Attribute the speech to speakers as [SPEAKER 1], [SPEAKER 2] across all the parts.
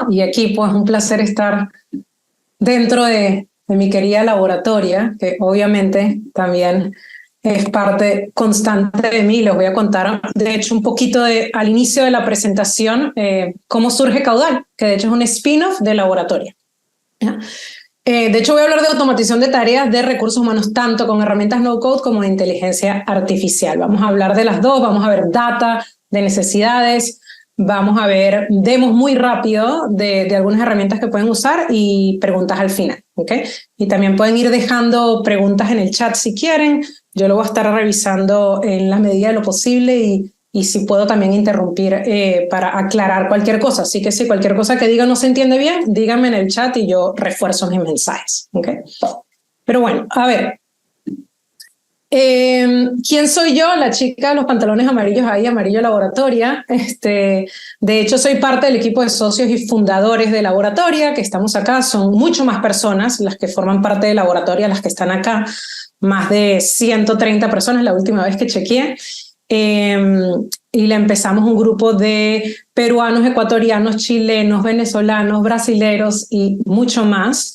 [SPEAKER 1] y equipo. Es un placer estar dentro de mi querida laboratoria, que obviamente también es parte constante de mí. Les voy a contar, de hecho, un poquito al inicio de la presentación, cómo surge Caudal, que de hecho es un spin-off de laboratoria. ¿Ya? De hecho, voy a hablar de automatización de tareas de recursos humanos, tanto con herramientas no-code como de inteligencia artificial. Vamos a hablar de las dos, vamos a ver data de necesidades, vamos a ver demos muy rápido de algunas herramientas que pueden usar y preguntas al final, ¿ok? Y también pueden ir dejando preguntas en el chat si quieren. Yo lo voy a estar revisando en la medida de lo posible y si puedo también interrumpir para aclarar cualquier cosa. Así que si cualquier cosa que diga no se entiende bien, díganme en el chat y yo refuerzo mis mensajes. ¿Okay? Pero bueno, a ver. ¿Quién soy yo? La chica de los pantalones amarillos ahí, amarillo laboratoria. De hecho, soy parte del equipo de socios y fundadores de laboratoria que estamos acá. Son mucho más personas las que forman parte de laboratoria, las que están acá. Más de 130 personas la última vez que chequeé. Y le empezamos un grupo de peruanos, ecuatorianos, chilenos, venezolanos, brasileros y mucho más.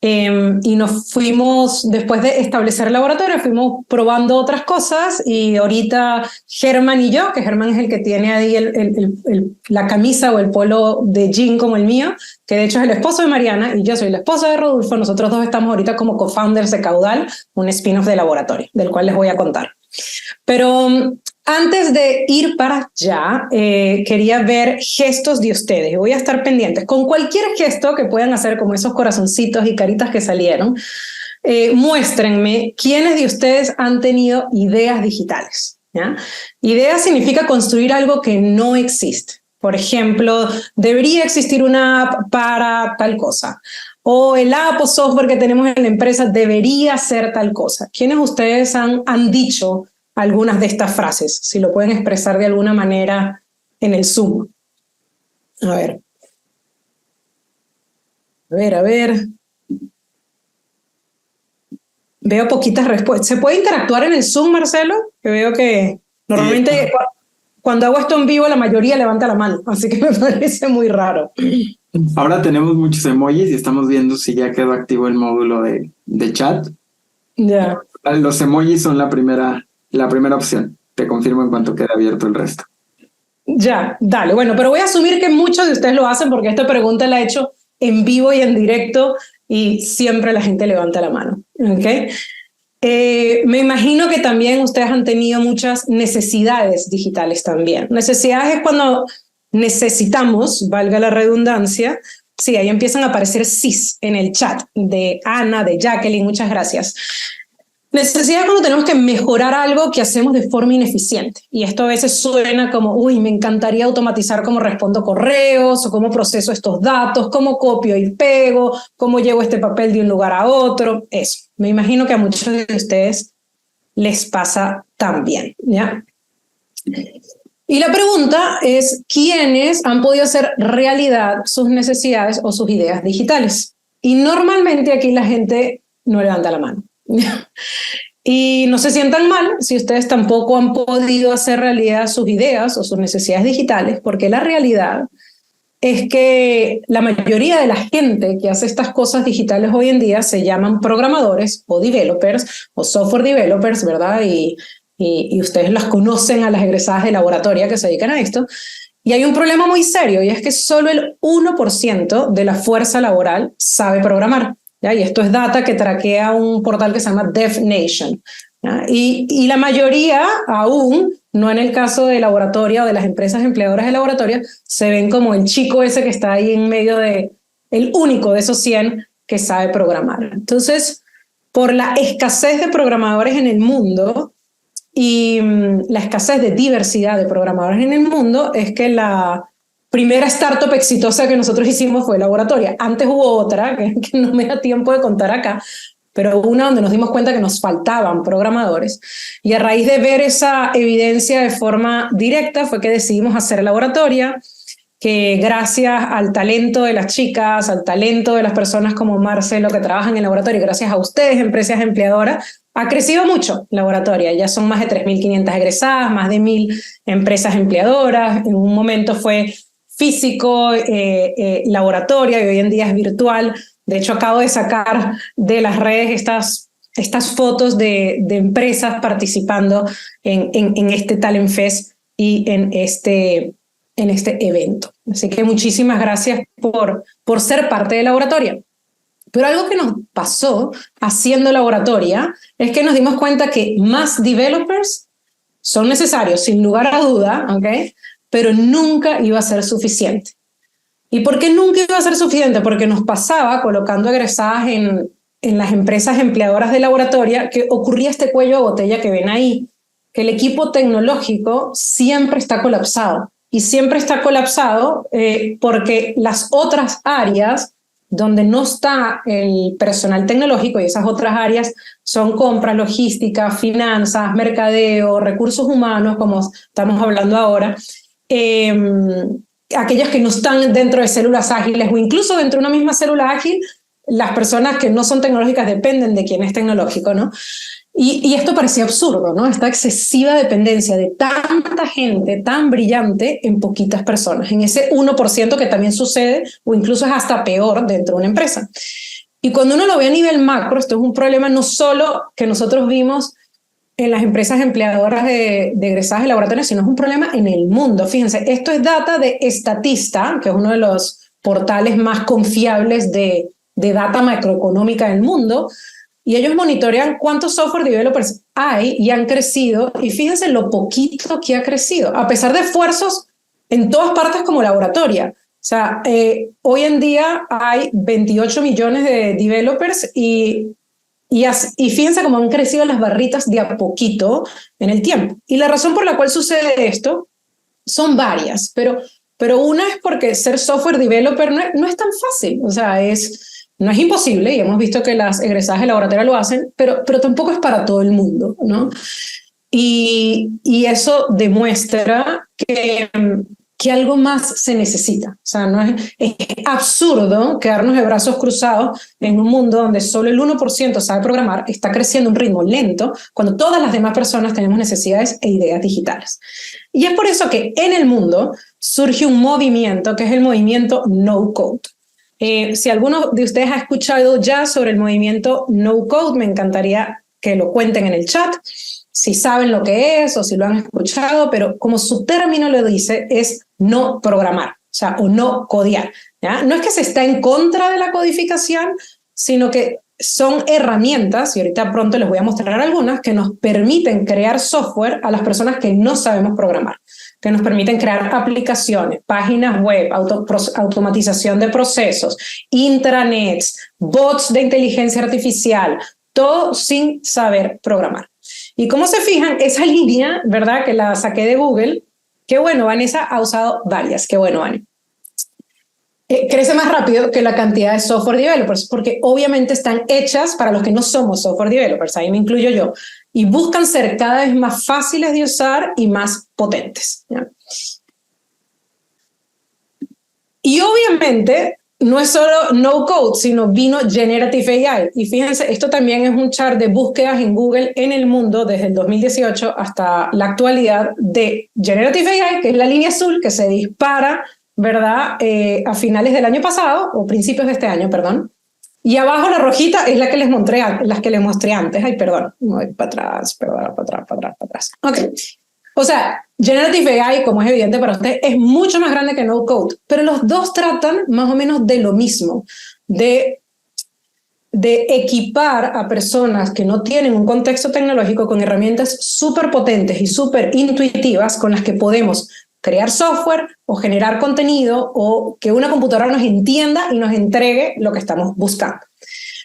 [SPEAKER 1] Y nos fuimos, después de establecer el laboratorio, fuimos probando otras cosas y ahorita Germán y yo, que Germán es el que tiene ahí la camisa o el polo de jean como el mío, que de hecho es el esposo de Mariana y yo soy la esposa de Rodolfo. Nosotros dos estamos ahorita como co-founders de Caudal, un spin-off de laboratorio, del cual les voy a contar. Pero antes de ir para allá, quería ver gestos de ustedes. Voy a estar pendientes con cualquier gesto que puedan hacer, como esos corazoncitos y caritas que salieron. Muéstrenme quiénes de ustedes han tenido ideas digitales. ¿Ya? Idea significa construir algo que no existe. Por ejemplo, debería existir una app para tal cosa. O el app o software que tenemos en la empresa debería ser tal cosa. ¿Quiénes de ustedes han dicho algunas de estas frases? Si lo pueden expresar de alguna manera en el Zoom. A ver. A ver. Veo poquitas respuestas. ¿Se puede interactuar en el Zoom, Marcelo? Que veo que normalmente sí, cuando hago esto en vivo la mayoría levanta la mano, así que me parece muy raro.
[SPEAKER 2] Ahora tenemos muchos emojis y estamos viendo si ya quedó activo el módulo de chat.
[SPEAKER 1] Ya.
[SPEAKER 2] Los emojis son la primera opción. Te confirmo en cuanto quede abierto el resto.
[SPEAKER 1] Ya, dale. Bueno, pero voy a asumir que muchos de ustedes lo hacen porque esta pregunta la he hecho en vivo y en directo y siempre la gente levanta la mano. ¿Okay? Me imagino que también ustedes han tenido muchas necesidades digitales también. Necesidades es cuando necesitamos, valga la redundancia. Sí, ahí empiezan a aparecer sís en el chat de Ana, de Jacqueline, muchas gracias. Necesidad cuando tenemos que mejorar algo que hacemos de forma ineficiente. Y esto a veces suena como, uy, me encantaría automatizar cómo respondo correos, o cómo proceso estos datos, cómo copio y pego, cómo llevo este papel de un lugar a otro. Eso. Me imagino que a muchos de ustedes les pasa también, ¿ya? Y la pregunta es, ¿quiénes han podido hacer realidad sus necesidades o sus ideas digitales? Y normalmente aquí la gente no levanta la mano. Y no se sientan mal si ustedes tampoco han podido hacer realidad sus ideas o sus necesidades digitales, porque la realidad es que la mayoría de la gente que hace estas cosas digitales hoy en día se llaman programadores o developers o software developers, ¿verdad? Y ustedes las conocen a las egresadas de laboratoria que se dedican a esto. Y hay un problema muy serio y es que solo el 1% de la fuerza laboral sabe programar. ¿Ya? Y esto es data que traquea un portal que se llama DevNation. Y la mayoría, aún, no en el caso de laboratoria o de las empresas empleadoras de laboratoria, se ven como el chico ese que está ahí en medio el único de esos 100 que sabe programar. Entonces, por la escasez de programadores en el mundo y la escasez de diversidad de programadores en el mundo, es que la primera startup exitosa que nosotros hicimos fue Laboratoria. Antes hubo otra, que no me da tiempo de contar acá, pero una donde nos dimos cuenta que nos faltaban programadores. Y a raíz de ver esa evidencia de forma directa fue que decidimos hacer Laboratoria, que gracias al talento de las chicas, al talento de las personas como Marcelo que trabajan en Laboratoria, gracias a ustedes, empresas empleadoras, ha crecido mucho Laboratoria. Ya son más de 3.500 egresadas, más de 1.000 empresas empleadoras. En un momento fue físico, laboratorio, y hoy en día es virtual. De hecho, acabo de sacar de las redes estas fotos de empresas participando en este Talent Fest y en este evento. Así que muchísimas gracias por ser parte de Laboratoria. Pero algo que nos pasó haciendo Laboratoria es que nos dimos cuenta que más developers son necesarios, sin lugar a duda, ¿ok? Pero nunca iba a ser suficiente. ¿Y por qué nunca iba a ser suficiente? Porque nos pasaba, colocando egresadas en las empresas empleadoras de Laboratoria, que ocurría este cuello de botella que ven ahí, que el equipo tecnológico siempre está colapsado. Y siempre está colapsado porque las otras áreas donde no está el personal tecnológico, y esas otras áreas son compras, logística, finanzas, mercadeo, recursos humanos, como estamos hablando ahora, aquellas que no están dentro de células ágiles o incluso dentro de una misma célula ágil, las personas que no son tecnológicas dependen de quien es tecnológico, ¿no? Y esto parecía absurdo, ¿no? Esta excesiva dependencia de tanta gente tan brillante en poquitas personas, en ese 1% que también sucede o incluso es hasta peor dentro de una empresa. Y cuando uno lo ve a nivel macro, esto es un problema no solo que nosotros vimos en las empresas empleadoras de egresadas de laboratorio, sino es un problema en el mundo. Fíjense, esto es data de Statista, que es uno de los portales más confiables de data macroeconómica del mundo, y ellos monitorean cuántos software developers hay y han crecido, y fíjense lo poquito que ha crecido, a pesar de esfuerzos en todas partes como Laboratoria. O sea, hoy en día hay 28 millones de developers y fíjense cómo han crecido las barritas de a poquito en el tiempo. Y la razón por la cual sucede esto son varias, pero una es porque ser software developer no es tan fácil, o sea, no es imposible, y hemos visto que las egresadas de Laboratoria lo hacen, pero tampoco es para todo el mundo, ¿no? Y eso demuestra que algo más se necesita. O sea, es absurdo quedarnos de brazos cruzados en un mundo donde solo el 1% sabe programar, está creciendo a un ritmo lento, cuando todas las demás personas tenemos necesidades e ideas digitales. Y es por eso que en el mundo surge un movimiento que es el movimiento No Code. Si alguno de ustedes ha escuchado ya sobre el movimiento No Code, me encantaría que lo cuenten en el chat, si saben lo que es o si lo han escuchado, pero como su término lo dice, es no programar, o sea, o no codear, ¿ya? No es que se está en contra de la codificación, sino que son herramientas, y ahorita pronto les voy a mostrar algunas, que nos permiten crear software a las personas que no sabemos programar, que nos permiten crear aplicaciones, páginas web, automatización de procesos, intranets, bots de inteligencia artificial, todo sin saber programar. Y como se fijan, esa línea, ¿verdad?, que la saqué de Google, qué bueno, Vanessa ha usado varias, qué bueno, Vani. Crece más rápido que la cantidad de software developers, porque obviamente están hechas para los que no somos software developers, ahí me incluyo yo, y buscan ser cada vez más fáciles de usar y más potentes, ¿ya? Y obviamente no es solo no code, sino vino Generative AI. Y fíjense, esto también es un chart de búsquedas en Google en el mundo desde el 2018 hasta la actualidad de Generative AI, que es la línea azul que se dispara, ¿verdad?, a finales del año pasado, o principios de este año, perdón. Y abajo la rojita es la que les mostré antes. Ay, perdón. Voy para atrás, para atrás. Ok. O sea, Generative AI, como es evidente para ustedes, es mucho más grande que No Code, pero los dos tratan más o menos de lo mismo, de equipar a personas que no tienen un contexto tecnológico con herramientas súper potentes y súper intuitivas con las que podemos crear software o generar contenido o que una computadora nos entienda y nos entregue lo que estamos buscando.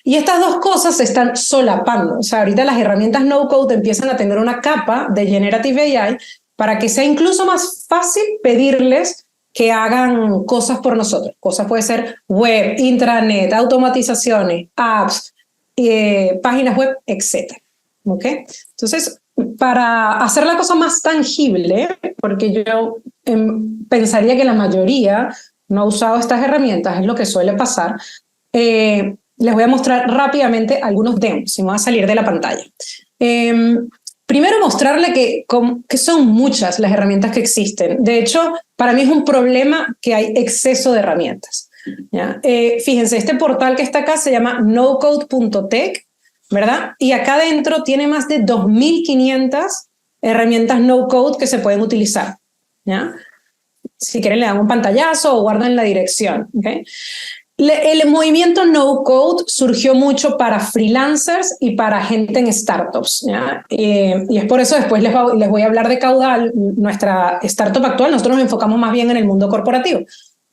[SPEAKER 1] Y estas dos cosas se están solapando. O sea, ahorita las herramientas no-code empiezan a tener una capa de Generative AI para que sea incluso más fácil pedirles que hagan cosas por nosotros. Cosas puede ser web, intranet, automatizaciones, apps, páginas web, etc. ¿Ok? Entonces, para hacer la cosa más tangible, porque yo pensaría que la mayoría no ha usado estas herramientas, es lo que suele pasar, les voy a mostrar rápidamente algunos demos, y me voy a salir de la pantalla. primero mostrarle que son muchas las herramientas que existen. De hecho, para mí es un problema que hay exceso de herramientas. ¿Ya? Fíjense, este portal que está acá se llama nocode.tech, ¿verdad? Y acá adentro tiene más de 2.500 herramientas no-code que se pueden utilizar. ¿Ya? Si quieren le dan un pantallazo o guardan la dirección. ¿Okay? El movimiento no-code surgió mucho para freelancers y para gente en startups. ¿Ya? Y es por eso después les voy a hablar de Caudal, nuestra startup actual. Nosotros nos enfocamos más bien en el mundo corporativo.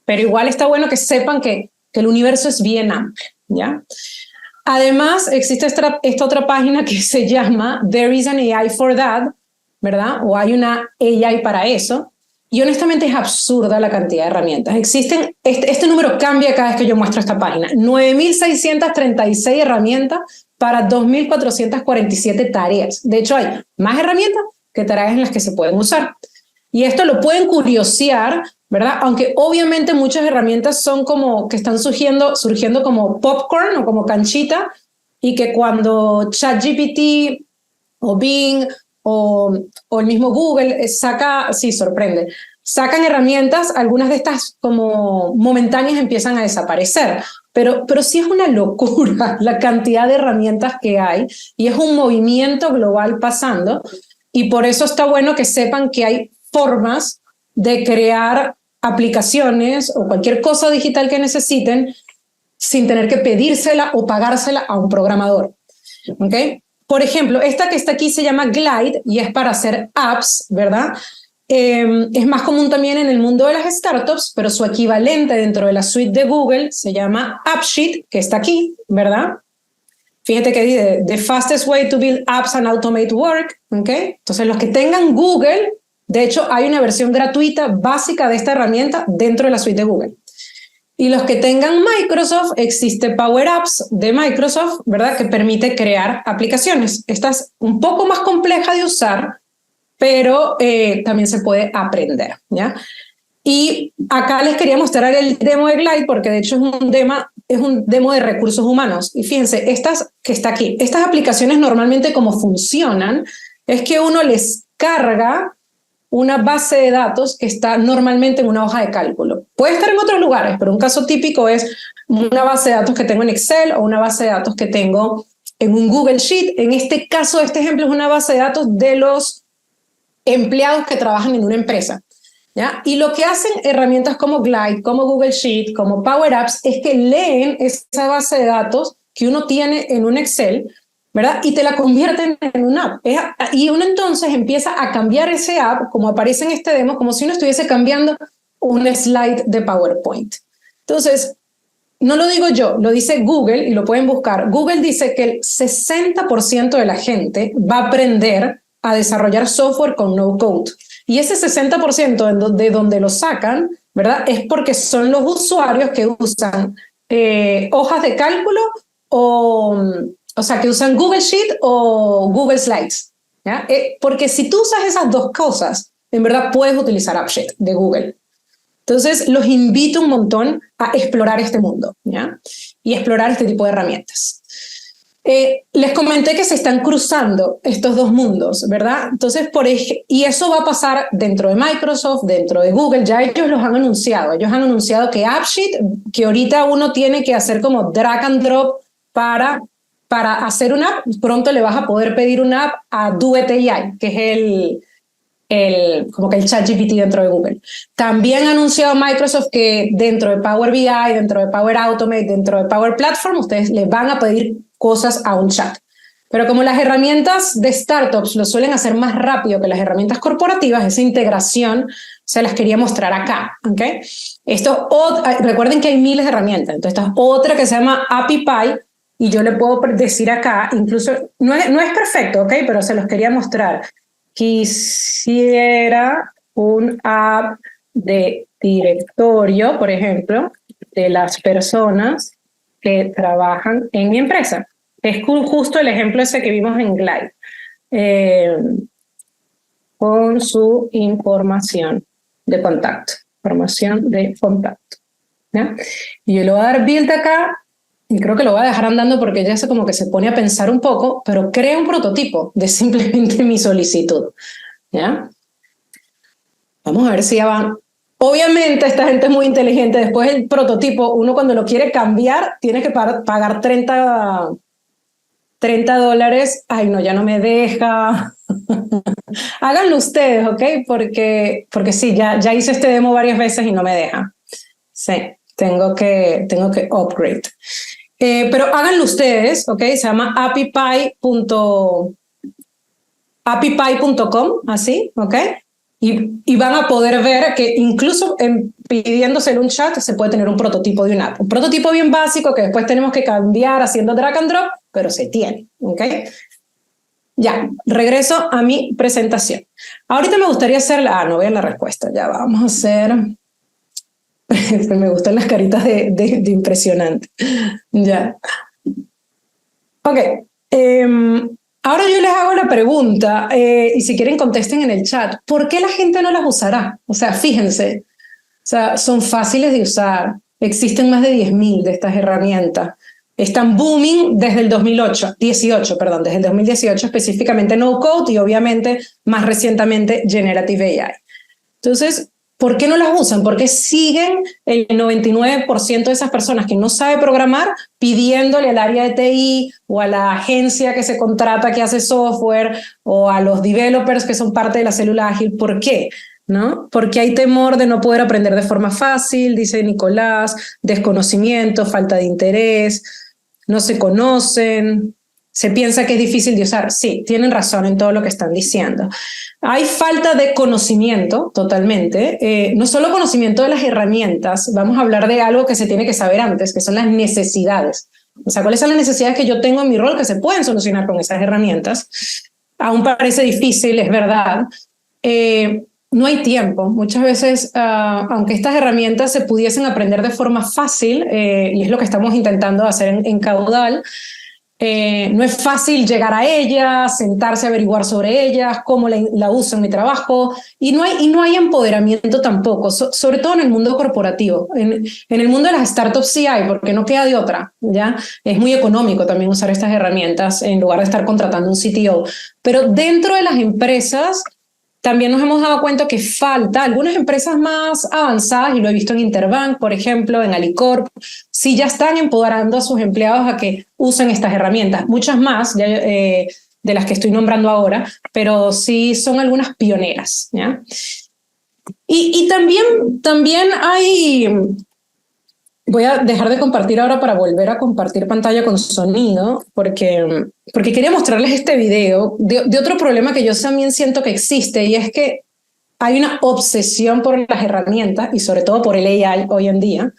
[SPEAKER 1] Pero igual está bueno que sepan que el universo es bien amplio, ¿ya? Además, existe esta otra página que se llama There is an AI for that, ¿verdad? O hay una AI para eso. Y honestamente es absurda la cantidad de herramientas. Existen, este número cambia cada vez que yo muestro esta página. 9.636 herramientas para 2.447 tareas. De hecho, hay más herramientas que tareas en las que se pueden usar. Y esto lo pueden curiosear, ¿verdad? Aunque obviamente muchas herramientas son como que están surgiendo como popcorn o como canchita, y que cuando ChatGPT o Bing o el mismo Google sacan herramientas, algunas de estas como momentáneas empiezan a desaparecer. Pero sí es una locura la cantidad de herramientas que hay, y es un movimiento global pasando, y por eso está bueno que sepan que hay formas de crear aplicaciones o cualquier cosa digital que necesiten sin tener que pedírsela o pagársela a un programador. ¿Okay? Por ejemplo, esta que está aquí se llama Glide y es para hacer apps, ¿verdad? Es más común también en el mundo de las startups, pero su equivalente dentro de la suite de Google se llama AppSheet, que está aquí, ¿verdad? Fíjate que dice, the fastest way to build apps and automate work, ¿okay? Entonces, los que tengan Google, de hecho, hay una versión gratuita básica de esta herramienta dentro de la suite de Google. Y los que tengan Microsoft, existe Power Apps de Microsoft, ¿verdad? Que permite crear aplicaciones. Esta es un poco más compleja de usar, pero también se puede aprender, ¿ya? Y acá les quería mostrar el demo de Glide, porque de hecho es un demo de recursos humanos. Y fíjense, estas que está aquí, estas aplicaciones normalmente como funcionan es que uno les carga una base de datos que está normalmente en una hoja de cálculo. Puede estar en otros lugares, pero un caso típico es una base de datos que tengo en Excel o una base de datos que tengo en un Google Sheet. En este caso, este ejemplo es una base de datos de los empleados que trabajan en una empresa. ¿Ya? Y lo que hacen herramientas como Glide, como Google Sheet, como Power Apps, es que leen esa base de datos que uno tiene en un Excel, ¿verdad? Y te la convierten en una app. Y uno entonces empieza a cambiar ese app, como aparece en este demo, como si uno estuviese cambiando un slide de PowerPoint. Entonces, no lo digo yo, lo dice Google y lo pueden buscar. Google dice que el 60% de la gente va a aprender a desarrollar software con no code. Y ese 60% de donde lo sacan, ¿verdad? Es porque son los usuarios que usan hojas de cálculo o sea, que usan Google Sheet o Google Slides. ¿Ya? Porque si tú usas esas dos cosas, en verdad puedes utilizar AppSheet de Google. Entonces, los invito un montón a explorar este mundo, ¿ya? Y explorar este tipo de herramientas. Les comenté que se están cruzando estos dos mundos, ¿verdad? Entonces, y eso va a pasar dentro de Microsoft, dentro de Google, ya ellos los han anunciado. Ellos han anunciado que AppSheet, que ahorita uno tiene que hacer como drag and drop para hacer una app, pronto le vas a poder pedir una app a Duet AI, que es como que el ChatGPT dentro de Google. También ha anunciado Microsoft que dentro de Power BI, dentro de Power Automate, dentro de Power Platform, ustedes les van a pedir cosas a un chat. Pero como las herramientas de startups lo suelen hacer más rápido que las herramientas corporativas, esa integración se las quería mostrar acá. ¿Okay? Recuerden que hay miles de herramientas. Entonces, esta es otra que se llama AppyPie, y yo le puedo decir acá, incluso, no es perfecto, ¿ok? Pero se los quería mostrar. Quisiera un app de directorio, por ejemplo, de las personas que trabajan en mi empresa. Es justo el ejemplo ese que vimos en Glide. Con su información de contacto. ¿Ya? Y yo le voy a dar build acá y creo que lo voy a dejar andando porque ella se como que se pone a pensar un poco, pero crea un prototipo de simplemente mi solicitud, ¿ya? Vamos a ver si ya van. Obviamente esta gente es muy inteligente. Después el prototipo, uno cuando lo quiere cambiar, tiene que pagar $30. Ay, no, ya no me deja. Háganlo ustedes, ¿ok? Porque sí, ya hice este demo varias veces y no me deja. Sí, tengo que upgrade. Pero háganlo ustedes, ¿ok? Se llama appypie.com, así, ¿ok? Y van a poder ver que incluso pidiéndosele un chat se puede tener un prototipo de una app. Un prototipo bien básico que después tenemos que cambiar haciendo drag and drop, pero se tiene, ¿ok? Ya, regreso a mi presentación. Ahorita me gustaría hacer no veo la respuesta, ya vamos a hacer... me gustan las caritas de impresionante. Ya. Ok. Ahora yo les hago la pregunta, y si quieren contesten en el chat, ¿por qué la gente no las usará? O sea, fíjense, o sea, son fáciles de usar, existen más de 10.000 de estas herramientas, están booming desde el 2018, desde el 2018 específicamente no code y obviamente más recientemente generative AI. Entonces, ¿por qué no las usan? Porque siguen el 99% de esas personas que no sabe programar pidiéndole al área de TI o a la agencia que se contrata que hace software o a los developers que son parte de la célula ágil. ¿Por qué? ¿No? Porque hay temor de no poder aprender de forma fácil, dice Nicolás, desconocimiento, falta de interés, no se conocen, se piensa que es difícil de usar. Sí, tienen razón en todo lo que están diciendo. Hay falta de conocimiento totalmente, no solo conocimiento de las herramientas, vamos a hablar de algo que se tiene que saber antes, que son las necesidades. O sea, ¿cuáles son las necesidades que yo tengo en mi rol que se pueden solucionar con esas herramientas? Aún parece difícil, es verdad. No hay tiempo. Muchas veces, aunque estas herramientas se pudiesen aprender de forma fácil, y es lo que estamos intentando hacer en Caudal, no es fácil llegar a ellas, sentarse a averiguar sobre ellas, cómo la uso en mi trabajo, y no hay empoderamiento tampoco, sobre todo en el mundo corporativo. En el mundo de las startups sí hay, porque no queda de otra, ¿ya? Es muy económico también usar estas herramientas en lugar de estar contratando un CTO. Pero dentro de las empresas también nos hemos dado cuenta que falta algunas empresas más avanzadas, y lo he visto en Interbank, por ejemplo, en Alicorp, sí ya están empoderando a sus empleados a que usen estas herramientas. Muchas más de las que estoy nombrando ahora, pero sí son algunas pioneras, ¿ya? Y también hay... Voy a dejar de compartir ahora para volver a compartir pantalla con sonido, porque quería mostrarles este video de otro problema que yo también siento que existe, y es que hay una obsesión por las herramientas, y sobre todo por el AI hoy en día,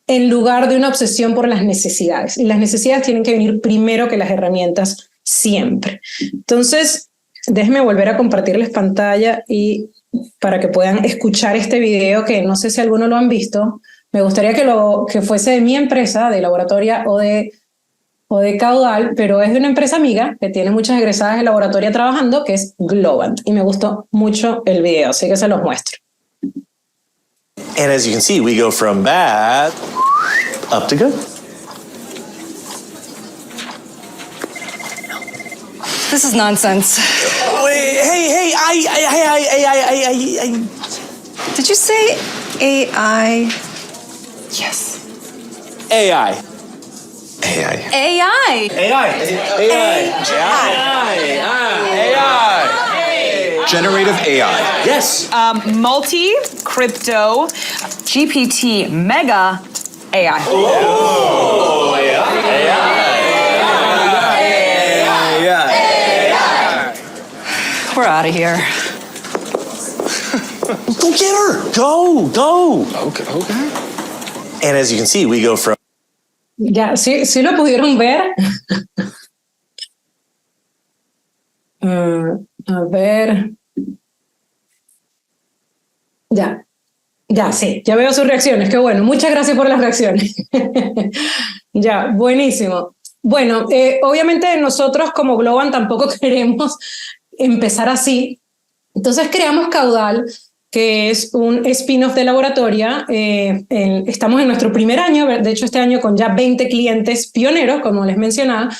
[SPEAKER 1] en lugar de una obsesión por las necesidades. Y las necesidades tienen que venir primero que las herramientas, siempre. Entonces, déjenme volver a compartirles pantalla y para que puedan escuchar este video, que no sé si alguno lo han visto. Me gustaría que fuese de mi empresa, de Laboratoria o de Caudal, pero es de una empresa amiga que tiene muchas egresadas de Laboratoria trabajando, que es Globant. Y me gustó mucho el video, así que se los muestro.
[SPEAKER 3] And as you can see, we go from bad up to good.
[SPEAKER 4] This is nonsense.
[SPEAKER 3] Wait, hey, I.
[SPEAKER 4] Did you say AI? Yes.
[SPEAKER 3] AI.
[SPEAKER 5] Generative AI.
[SPEAKER 3] Yes.
[SPEAKER 4] Multi-crypto GPT mega AI. We're out of here.
[SPEAKER 3] Go get her. Go.
[SPEAKER 5] Okay.
[SPEAKER 3] And as you can see, we go from.
[SPEAKER 1] Ya, sí lo pudieron ver. A ver. Sí, ya veo sus reacciones. Qué bueno, muchas gracias por las reacciones. Ya, buenísimo. Bueno, obviamente nosotros como Globant tampoco queremos empezar así. Entonces creamos Caudal, que es un spin-off de Laboratoria. Estamos en nuestro primer año, de hecho este año con ya 20 clientes pioneros, como les mencionaba,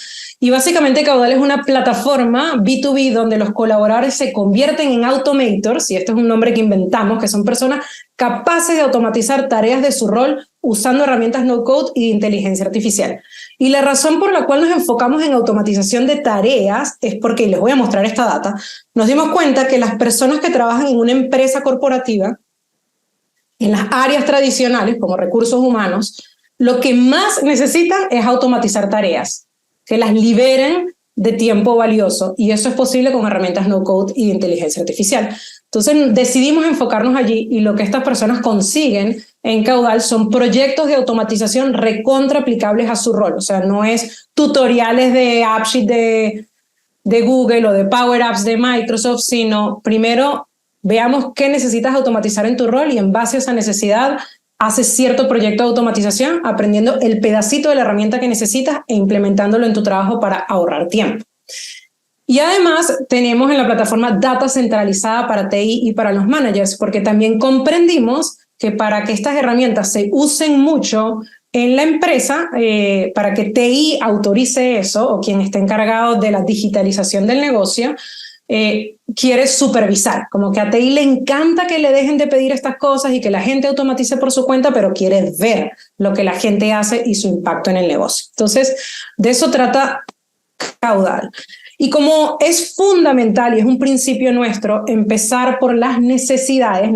[SPEAKER 1] y básicamente Caudal es una plataforma B2B donde los colaboradores se convierten en automators, y este es un nombre que inventamos, que son personas capaces de automatizar tareas de su rol usando herramientas no-code y de inteligencia artificial. Y la razón por la cual nos enfocamos en automatización de tareas es porque, y les voy a mostrar esta data, nos dimos cuenta que las personas que trabajan en una empresa corporativa, en las áreas tradicionales como recursos humanos, lo que más necesitan es automatizar tareas, que las liberen de tiempo valioso, y eso es posible con herramientas no-code y de inteligencia artificial. Entonces decidimos enfocarnos allí, y lo que estas personas consiguen en Caudal son proyectos de automatización recontra aplicables a su rol. O sea, no es tutoriales de AppSheet de Google o de Power Apps de Microsoft, sino primero veamos qué necesitas automatizar en tu rol y en base a esa necesidad haces cierto proyecto de automatización aprendiendo el pedacito de la herramienta que necesitas e implementándolo en tu trabajo para ahorrar tiempo. Y además tenemos en la plataforma data centralizada para TI y para los managers, porque también comprendimos que para que estas herramientas se usen mucho en la empresa, para que TI autorice eso, o quien esté encargado de la digitalización del negocio, quiere supervisar, como que a TI le encanta que le dejen de pedir estas cosas y que la gente automatice por su cuenta, pero quiere ver lo que la gente hace y su impacto en el negocio. Entonces, de eso trata Caudal. Y como es fundamental y es un principio nuestro empezar por las necesidades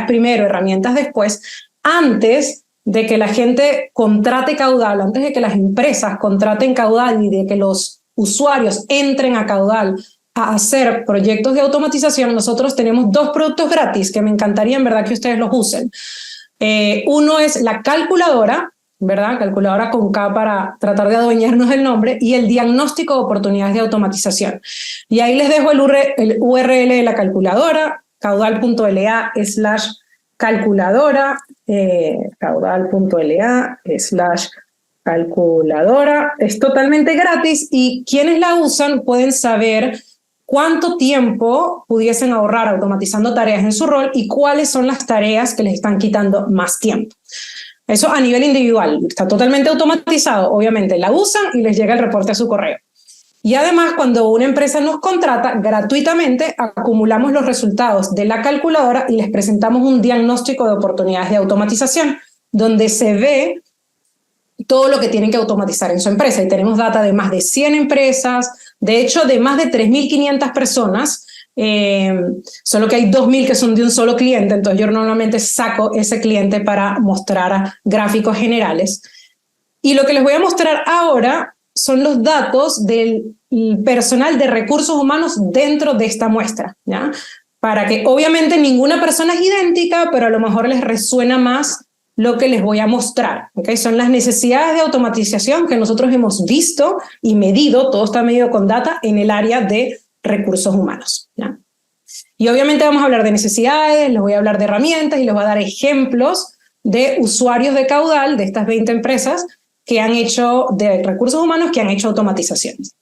[SPEAKER 1] primero, herramientas después, antes de que la gente contrate Caudal, antes de que las empresas contraten Caudal y de que los usuarios entren a Caudal a hacer proyectos de automatización, nosotros tenemos 2 productos gratis que me encantaría en verdad que ustedes los usen. Uno es la calculadora, ¿verdad? Calculadora con K para tratar de adueñarnos del nombre, y el diagnóstico de oportunidades de automatización. Y ahí les dejo el URL de la calculadora, caudal.la/calculadora, caudal.la/calculadora. Es totalmente gratis, y quienes la usan pueden saber cuánto tiempo pudiesen ahorrar automatizando tareas en su rol y cuáles son las tareas que les están quitando más tiempo. Eso a nivel individual, está totalmente automatizado, obviamente la usan y les llega el reporte a su correo. Y además, cuando una empresa nos contrata, gratuitamente acumulamos los resultados de la calculadora y les presentamos un diagnóstico de oportunidades de automatización, donde se ve todo lo que tienen que automatizar en su empresa. Y tenemos data de más de 100 empresas, de hecho de más de 3.500 personas, solo que hay 2.000 que son de un solo cliente, entonces yo normalmente saco ese cliente para mostrar gráficos generales. Y lo que les voy a mostrar ahora son los datos del personal de recursos humanos dentro de esta muestra, ¿ya? Para que obviamente ninguna persona es idéntica, pero a lo mejor les resuena más lo que les voy a mostrar, ¿okay? Son las necesidades de automatización que nosotros hemos visto y medido, todo está medido con data en el área de recursos humanos, ¿ya? Y obviamente vamos a hablar de necesidades, les voy a hablar de herramientas y les voy a dar ejemplos de usuarios de Caudal, de estas 20 empresas que han hecho, de recursos humanos, que han hecho automatizaciones.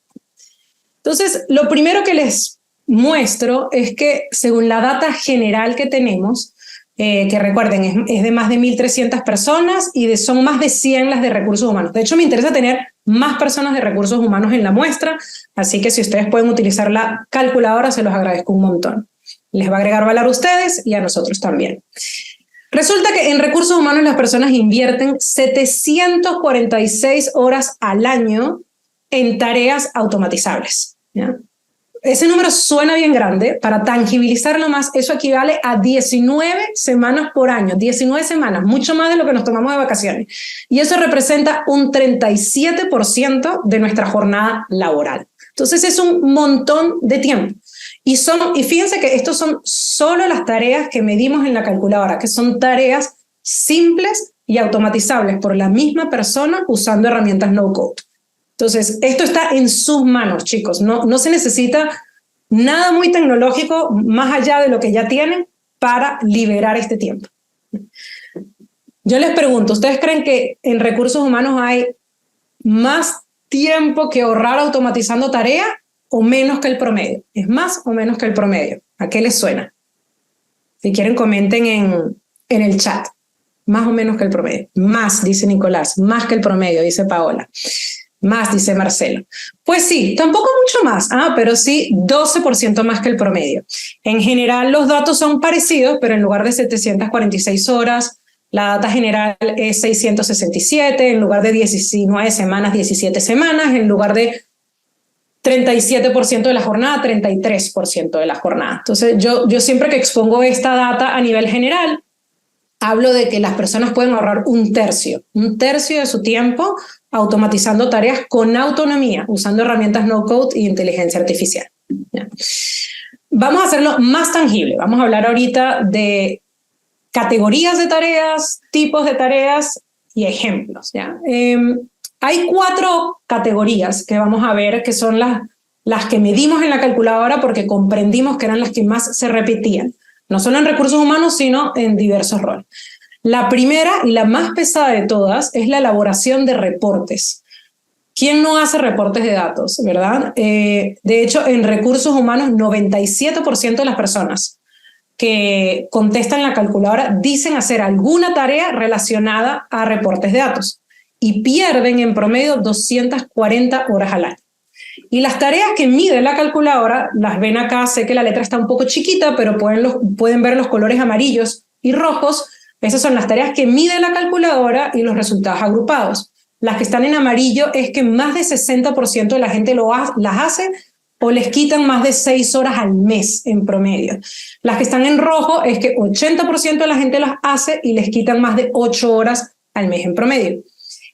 [SPEAKER 1] Entonces, lo primero que les muestro es que según la data general que tenemos, que recuerden, es de más de 1.300 personas y son más de 100 las de recursos humanos. De hecho, me interesa tener más personas de recursos humanos en la muestra, así que si ustedes pueden utilizar la calculadora, se los agradezco un montón. Les va a agregar valor a ustedes y a nosotros también. Resulta que en recursos humanos las personas invierten 746 horas al año en tareas automatizables, ¿ya? Ese número suena bien grande. Para tangibilizarlo más, eso equivale a 19 semanas por año, 19 semanas, mucho más de lo que nos tomamos de vacaciones. Y eso representa un 37% de nuestra jornada laboral. Entonces es un montón de tiempo. Y fíjense que estos son solo las tareas que medimos en la calculadora, que son tareas simples y automatizables por la misma persona usando herramientas no-code. Entonces, esto está en sus manos, chicos. No se necesita nada muy tecnológico más allá de lo que ya tienen para liberar este tiempo. Yo les pregunto, ¿ustedes creen que en recursos humanos hay más tiempo que ahorrar automatizando tareas o menos que el promedio? ¿Es más o menos que el promedio? ¿A qué les suena? Si quieren, comenten en el chat. Más o menos que el promedio. Más, dice Nicolás. Más que el promedio, dice Paola. Más, dice Marcelo. Pues sí, tampoco mucho más, pero sí 12% más que el promedio. En general, los datos son parecidos, pero en lugar de 746 horas, la data general es 667, en lugar de 19 semanas, 17 semanas, en lugar de 37% de la jornada, 33% de la jornada. Entonces, yo siempre que expongo esta data a nivel general, hablo de que las personas pueden ahorrar un tercio de su tiempo automatizando tareas con autonomía, usando herramientas no-code e inteligencia artificial. ¿Ya? Vamos a hacerlo más tangible. Vamos a hablar ahorita de categorías de tareas, tipos de tareas y ejemplos. ¿Ya? Hay 4 categorías que vamos a ver que son las que medimos en la calculadora porque comprendimos que eran las que más se repetían, no solo en recursos humanos, sino en diversos roles. La primera y la más pesada de todas es la elaboración de reportes. ¿Quién no hace reportes de datos, verdad? De hecho, en recursos humanos, 97% de las personas que contestan la calculadora dicen hacer alguna tarea relacionada a reportes de datos y pierden en promedio 240 horas al año. Y las tareas que mide la calculadora, las ven acá, sé que la letra está un poco chiquita, pero pueden ver los colores amarillos y rojos. Esas son las tareas que mide la calculadora y los resultados agrupados. Las que están en amarillo es que más de 60% de la gente las hace o les quitan más de 6 horas al mes en promedio. Las que están en rojo es que 80% de la gente las hace y les quitan más de 8 horas al mes en promedio.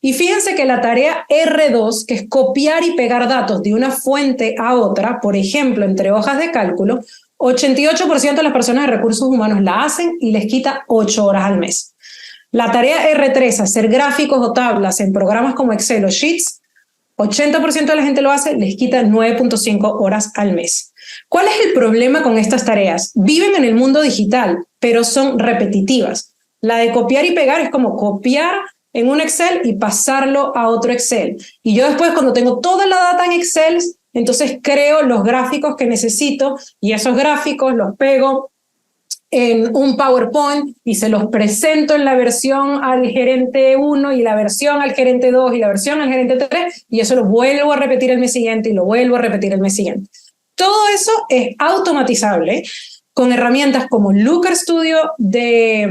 [SPEAKER 1] Y fíjense que la tarea R2, que es copiar y pegar datos de una fuente a otra, por ejemplo, entre hojas de cálculo, 88% de las personas de recursos humanos la hacen y les quita 8 horas al mes. La tarea R3, hacer gráficos o tablas en programas como Excel o Sheets, 80% de la gente lo hace, les quita 9.5 horas al mes. ¿Cuál es el problema con estas tareas? Viven en el mundo digital, pero son repetitivas. La de copiar y pegar es como copiar en un Excel y pasarlo a otro Excel. Y yo después, cuando tengo toda la data en Excel, entonces creo los gráficos que necesito y esos gráficos los pego en un PowerPoint y se los presento en la versión al gerente 1 y la versión al gerente 2 y la versión al gerente 3 y eso lo vuelvo a repetir el mes siguiente y lo vuelvo a repetir el mes siguiente. Todo eso es automatizable con herramientas como Looker Studio de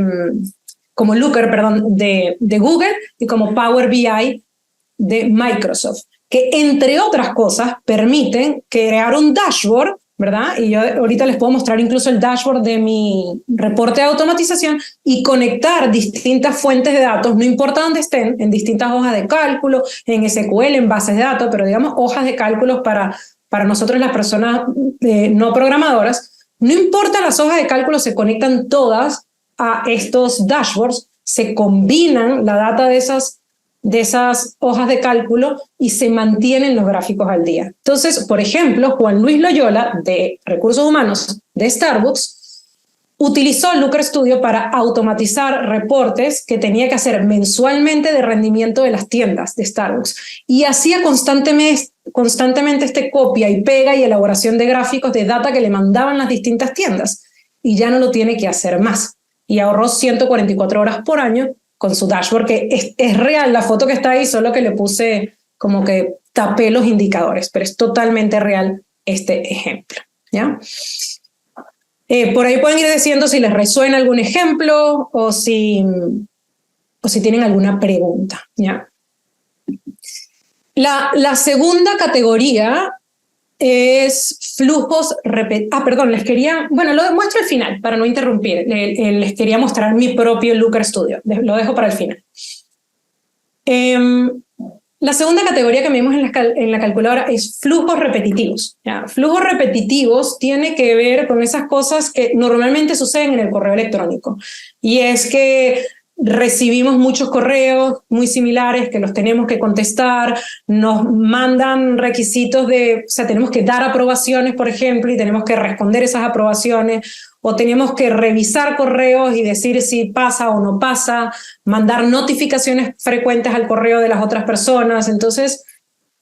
[SPEAKER 1] Google y como Power BI de Microsoft, que entre otras cosas permiten crear un dashboard, ¿verdad? Y yo ahorita les puedo mostrar incluso el dashboard de mi reporte de automatización y conectar distintas fuentes de datos, no importa dónde estén, en distintas hojas de cálculo, en SQL, en bases de datos, pero digamos hojas de cálculos para nosotros las personas no programadoras. No importa las hojas de cálculo, se conectan todas a estos dashboards, se combinan la data de esas hojas de cálculo y se mantienen los gráficos al día. Entonces, por ejemplo, Juan Luis Loyola, de Recursos Humanos de Starbucks, utilizó Looker Studio para automatizar reportes que tenía que hacer mensualmente de rendimiento de las tiendas de Starbucks. Y hacía constantemente este copia y pega y elaboración de gráficos de data que le mandaban las distintas tiendas. Y ya no lo tiene que hacer más. Y ahorró 144 horas por año con su dashboard, que es real, la foto que está ahí, solo que le puse como que tapé los indicadores, pero es totalmente real este ejemplo, ¿ya? Por ahí pueden ir diciendo si les resuena algún ejemplo o si tienen alguna pregunta, ¿ya? La segunda categoría es flujos lo muestro al final para no interrumpir. Les quería mostrar mi propio Looker Studio. Lo dejo para el final. La segunda categoría que medimos en la calculadora es flujos repetitivos. ¿Ya? Flujos repetitivos tiene que ver con esas cosas que normalmente suceden en el correo electrónico. Y es que recibimos muchos correos muy similares que los tenemos que contestar, nos mandan requisitos tenemos que dar aprobaciones, por ejemplo, y tenemos que responder esas aprobaciones, o tenemos que revisar correos y decir si pasa o no pasa, mandar notificaciones frecuentes al correo de las otras personas. Entonces,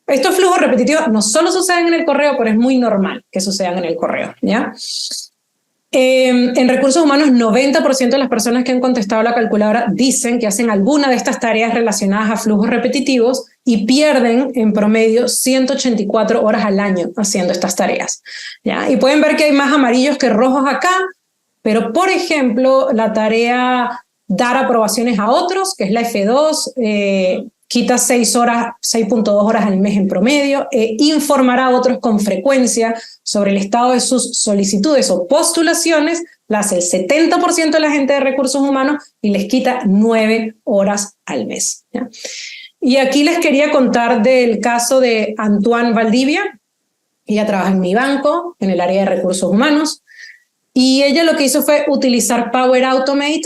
[SPEAKER 1] estos flujos repetitivos no solo suceden en el correo, pero es muy normal que sucedan en el correo, ¿ya? En recursos humanos, 90% de las personas que han contestado la calculadora dicen que hacen alguna de estas tareas relacionadas a flujos repetitivos y pierden en promedio 184 horas al año haciendo estas tareas, ¿ya? Y pueden ver que hay más amarillos que rojos acá, pero por ejemplo, la tarea dar aprobaciones a otros, que es la F2, quita 6.2 horas al mes en promedio, informar a otros con frecuencia sobre el estado de sus solicitudes o postulaciones, la hace el 70% de la gente de recursos humanos y les quita 9 horas al mes, ¿ya? Y aquí les quería contar del caso de Antoine Valdivia. Ella trabaja en mi banco, en el área de recursos humanos, y ella lo que hizo fue utilizar Power Automate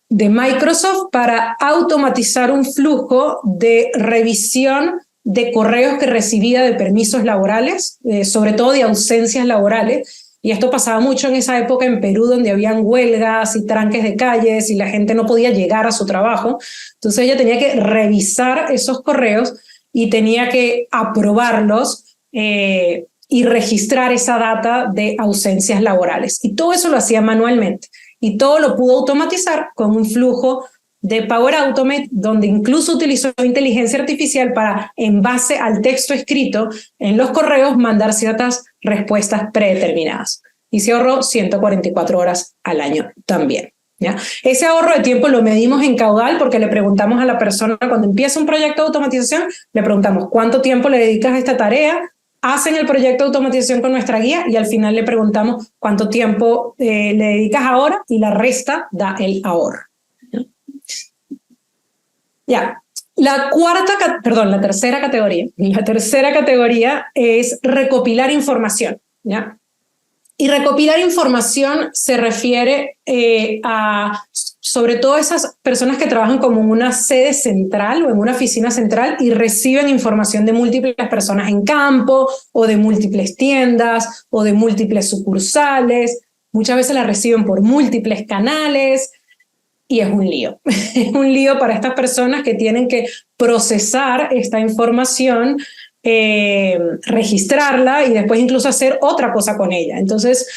[SPEAKER 1] de Microsoft para automatizar un flujo de revisión de correos que recibía de permisos laborales, sobre todo de ausencias laborales. Y esto pasaba mucho en esa época en Perú, donde habían huelgas y tranques de calles y la gente no podía llegar a su trabajo. Entonces ella tenía que revisar esos correos y tenía que aprobarlos y registrar esa data de ausencias laborales. Y todo eso lo hacía manualmente. Y todo lo pudo automatizar con un flujo de Power Automate, donde incluso utilizó inteligencia artificial para, en base al texto escrito en los correos, mandar ciertas respuestas predeterminadas. Y se ahorró 144 horas al año también, ¿ya? Ese ahorro de tiempo lo medimos en caudal porque le preguntamos a la persona, cuando empieza un proyecto de automatización, le preguntamos ¿cuánto tiempo le dedicas a esta tarea? Hacen el proyecto de automatización con nuestra guía y al final le preguntamos cuánto tiempo le dedicas ahora y la resta da el ahorro. Ya. La tercera categoría. La tercera categoría es recopilar información, ¿ya? Y recopilar información se refiere a, sobre todo, esas personas que trabajan como en una sede central o en una oficina central y reciben información de múltiples personas en campo o de múltiples tiendas o de múltiples sucursales. Muchas veces la reciben por múltiples canales y es un lío. Es un lío para estas personas que tienen que procesar esta información, registrarla y después incluso hacer otra cosa con ella. Entonces,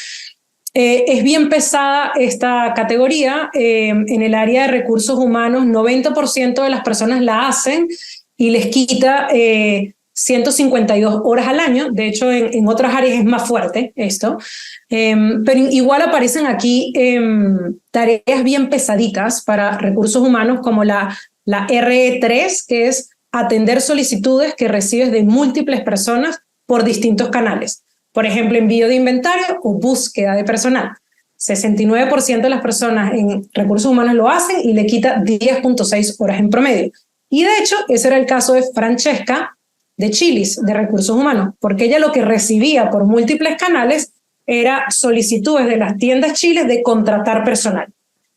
[SPEAKER 1] es bien pesada esta categoría. En el área de recursos humanos, 90% de las personas la hacen y les quita 152 horas al año. De hecho, en otras áreas es más fuerte esto. Pero igual aparecen aquí tareas bien pesaditas para recursos humanos, como la RE3, que es atender solicitudes que recibes de múltiples personas por distintos canales. Por ejemplo, envío de inventario o búsqueda de personal. 69% de las personas en recursos humanos lo hacen y le quita 10.6 horas en promedio. Y de hecho, ese era el caso de Francesca de Chilis, de recursos humanos, porque ella lo que recibía por múltiples canales era solicitudes de las tiendas chiles de contratar personal.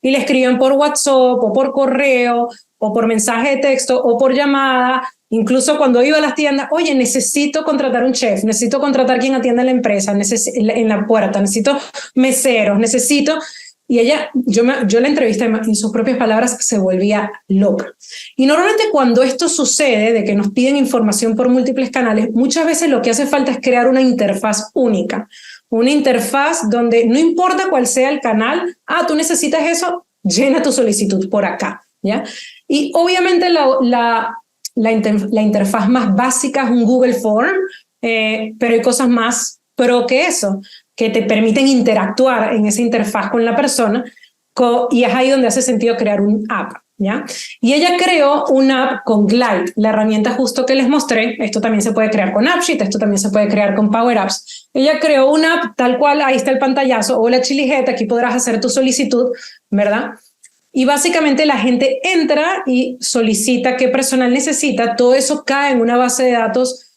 [SPEAKER 1] Y le escribían por WhatsApp o por correo o por mensaje de texto o por llamada. Incluso cuando iba a las tiendas, oye, necesito contratar un chef, necesito contratar quien atienda la empresa, en la puerta, necesito meseros, necesito... Y ella, yo la entrevisté, en sus propias palabras, se volvía loca. Y normalmente cuando esto sucede, de que nos piden información por múltiples canales, muchas veces lo que hace falta es crear una interfaz única. Una interfaz donde no importa cuál sea el canal, tú necesitas eso, llena tu solicitud por acá, ¿ya? Y obviamente la interfaz más básica es un Google Form, pero hay cosas más pro que eso, que te permiten interactuar en esa interfaz con la persona, y es ahí donde hace sentido crear un app, ¿ya? Y ella creó una app con Glide, la herramienta justo que les mostré. Esto también se puede crear con AppSheet, esto también se puede crear con Power Apps. Ella creó una app tal cual, ahí está el pantallazo, hola Chilijeta, aquí podrás hacer tu solicitud, ¿verdad? Y básicamente la gente entra y solicita qué personal necesita, todo eso cae en una base de datos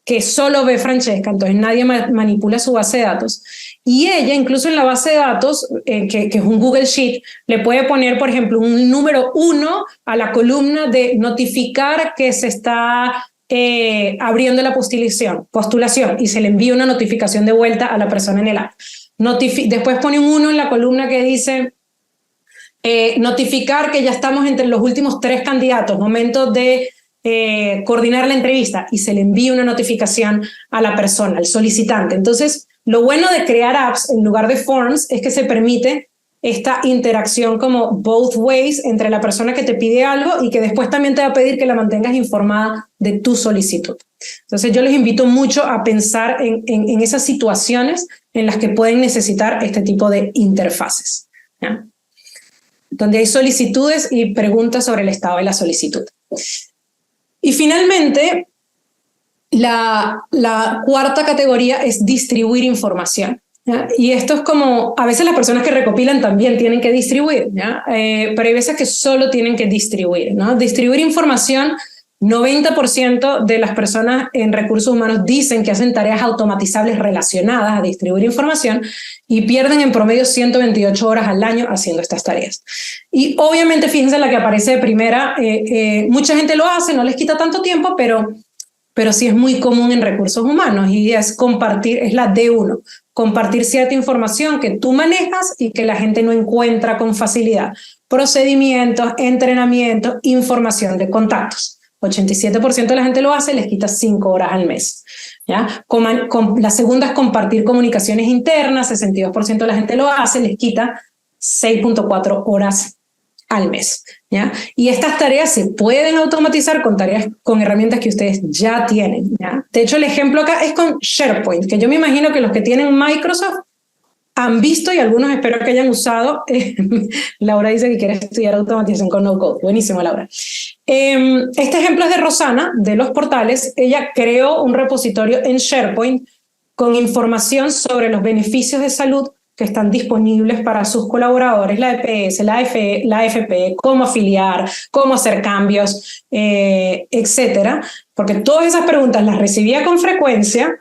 [SPEAKER 1] que solo ve Francesca, entonces nadie manipula su base de datos. Y ella, incluso en la base de datos, que es un Google Sheet, le puede poner, por ejemplo, un número 1 a la columna de notificar que se está abriendo la postulación, y se le envía una notificación de vuelta a la persona en el app. Después pone un 1 en la columna que dice notificar que ya estamos entre los últimos 3 candidatos, momento de coordinar la entrevista, y se le envía una notificación a la persona, al solicitante. Entonces, Lo bueno de crear apps en lugar de forms es que se permite esta interacción como both ways entre la persona que te pide algo y que después también te va a pedir que la mantengas informada de tu solicitud. Entonces yo les invito mucho a pensar en esas situaciones en las que pueden necesitar este tipo de interfaces, ¿ya? Donde hay solicitudes y preguntas sobre el estado de la solicitud. Y finalmente, la cuarta categoría es distribuir información, ¿ya? Y esto es como, a veces las personas que recopilan también tienen que distribuir, ¿ya? Pero hay veces que solo tienen que distribuir, ¿no? Distribuir información, 90% de las personas en recursos humanos dicen que hacen tareas automatizables relacionadas a distribuir información y pierden en promedio 128 horas al año haciendo estas tareas. Y obviamente, fíjense la que aparece de primera, mucha gente lo hace, no les quita tanto tiempo, pero sí es muy común en recursos humanos y es compartir, es la D1, compartir cierta información que tú manejas y que la gente no encuentra con facilidad. Procedimientos, entrenamientos, información de contactos. 87% de la gente lo hace, les quita 5 horas al mes, ¿ya? La segunda es compartir comunicaciones internas, 62% de la gente lo hace, les quita 6.4 horas al mes, ¿ya? Y estas tareas se pueden automatizar con herramientas que ustedes ya tienen, ¿ya? De hecho, el ejemplo acá es con SharePoint, que yo me imagino que los que tienen Microsoft han visto y algunos espero que hayan usado. Laura dice que quiere estudiar automatización con no-code. Buenísimo, Laura. Este ejemplo es de Rosana, de los portales. Ella creó un repositorio en SharePoint con información sobre los beneficios de salud que están disponibles para sus colaboradores, la EPS, la AFP, cómo afiliar, cómo hacer cambios, etcétera. Porque todas esas preguntas las recibía con frecuencia